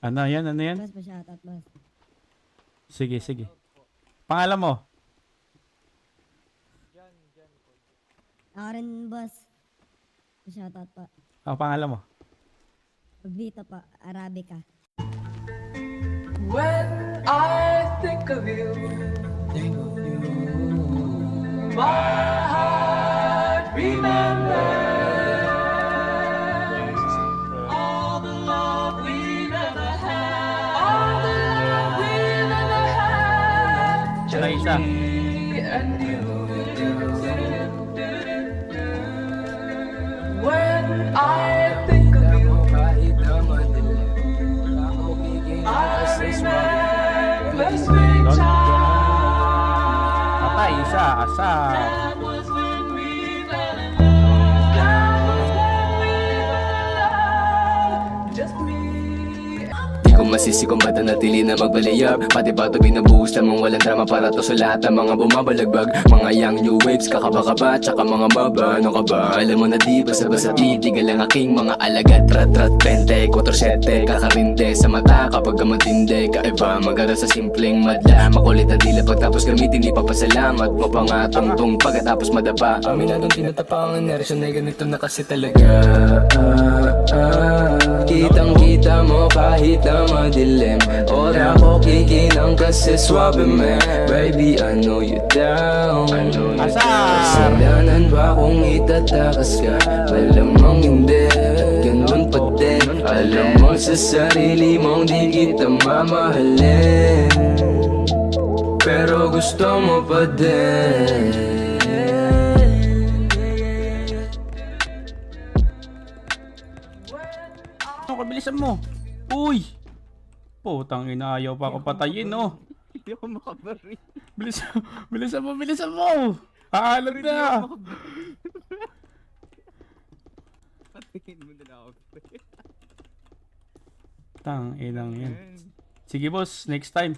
Ano yan? Ano yan? Boss, pa-shoutout, boss. Sige, sige. Pangalan mo? Ako rin, boss. Pa-shoutout po. Ang pangalan mo? Vito po, Arabica. When I think of you, my heart remembers all the love we never had, all the love we never had, just Isa. me and you. When I think of you, I remember springtime. Patay, isa, asar. That was when we fell in love. That was when we fell in love. Just me. Di ko masisi kung ba't natili na magbalayab. Pati ba ito binubuhos lamang walang drama para to sa lahat ng mga bumabalagbag. Mga young new waves, kakaba-kaba, tsaka mga baba. Ano ka ba? Alam mo na di basta-basta titigal ang aking mga alagad. Rat-rat, 20, 4-7, kakarinde sa mata kapag ka matindi. Kaiba, mag-aral sa simpleng madla. Makulit na dila pagtapos gamitin, di papasalamat mo pa nga tungtong pagkatapos madapa. Aminadong tinatapangan na resyon ay ganito na kasi talaga. Kitang-kita mo kahit na madilim. Ora ko kikinang kasi swabe man. Baby, I know you down. Asar! Kasalanan ba kung itatakas ka? Malamang hindi, ganun pa din. Alam mo sa sarili mong di kita mamahalin, pero gusto mo pa din. Ano, bilisan mo. Uy! Putang ina, ayaw pa ako patayin, no? Hindi ako makabari. Bilisan mo, bilisan mo! Aalag na! Patingin mo na ako. Tang inang yan. Sige boss, next time.